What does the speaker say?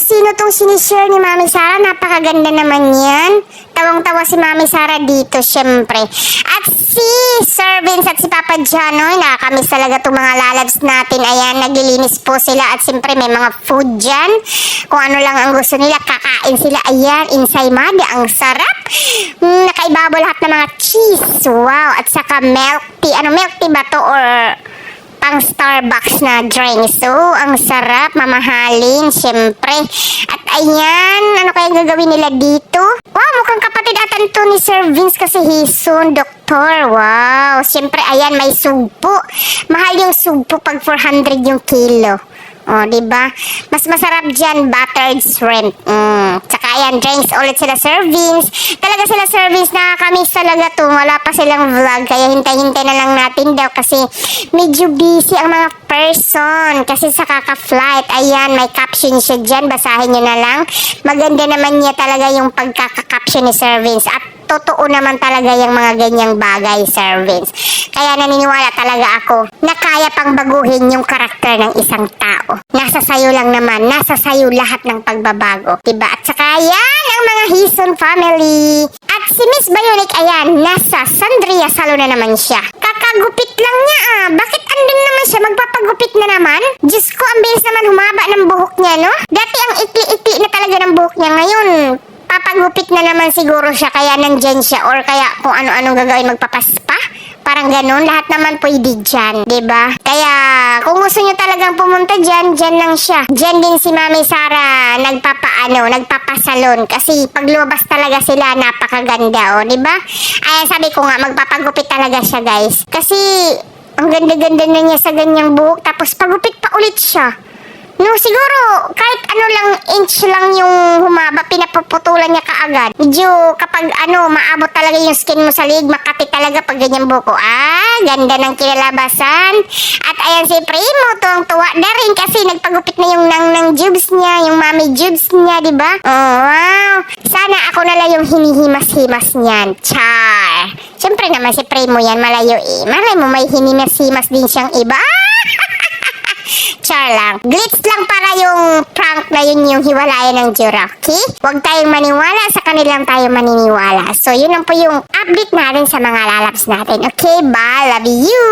sino tong sinishare ni Mami Sara. Napakaganda naman yan. Tawang-tawa si Mami Sara dito, syempre. At si Sir Vince at si Papa Janoy, nakakamiss talaga itong mga lalabs natin. Ayan, naglilinis po sila at syempre may mga food dyan. Kung ano lang ang gusto nila, kakain sila. Ayan, ensaymada, ang sarap. Nakaibabaw lahat ng mga cheese. Wow, at saka milk tea. Ano, milk tea ba to or pang Starbucks na drink. So, ang sarap, mamahalin, syempre. At ayan, ano kaya gagawin nila dito? Wow, mukhang kapatid atan to ni Sir Vince kasi he's soon doktor. Wow, syempre, ayan, may sugpo. Mahal yung sugpo pag 400 yung kilo. O, diba? Mas masarap dyan, buttered shrimp. Tsaka ayan, drinks ulit sila servings. Talaga sila servings, nakakamiss talaga to. Wala pa silang vlog, kaya hintay-hintay na lang natin daw kasi medyo busy ang mga person. Kasi sa kaka-flight, ayan, may caption siya dyan. Basahin nyo na lang. Maganda naman niya talaga yung pagkaka-caption ni servings. At totoo naman talaga yung mga ganyang bagay, servings. Kaya naniniwala talaga ako na kaya pang baguhin yung karakter ng isang tao. Nasa sayo lang naman, nasa sayo lahat ng pagbabago. Diba? At saka yan ang mga Hison family. At si Miss Bionic, ayan, nasa Sandria Salon na naman siya. Kakagupit lang niya Bakit andun naman siya? Magpapagupit na naman? Diyos ko, ang bilis naman humaba ng buhok niya, no? Dati ang ikli-ikli na talaga ng buhok niya. Ngayon, papagupit na naman siguro siya kaya nandyan siya or kaya kung ano-anong gagawin magpapaspa. Parang ganun, lahat naman pwede dyan, diba? Kaya kung gusto nyo talagang pumunta dyan, dyan lang siya. Dyan din si Mami Sara nagpapasalon kasi pag lumabas talaga sila napakaganda, diba? Ayan, sabi ko nga, magpapagupit talaga siya, guys. Kasi ang ganda-ganda na niya sa ganyang buhok tapos pagupit pa ulit siya. No, siguro, kahit ano lang, inch lang yung humaba, pinapuputulan niya kaagad. Medyo kapag maabot talaga yung skin mo sa lig, makati talaga pag ganyan buko. Ganda ng kilalabasan. At ayan si Primo, tuwang-tuwa na rin kasi nagpagupit na yung nang jubes niya, yung mommy jubes niya, diba? Oh, wow. Sana ako na lang yung hinihimas-himas niyan. Char. Siyempre naman si Primo yan, malayo Malay mo may hinihimas-himas din siyang iba. Char lang. Glitz lang para yung prank na yun yung hiwalayan ng Juraki. Huwag tayong maniwala sa kanilang tayo maniniwala. So, yun lang po yung update natin sa mga lalabs natin. Okay, bye. Love you.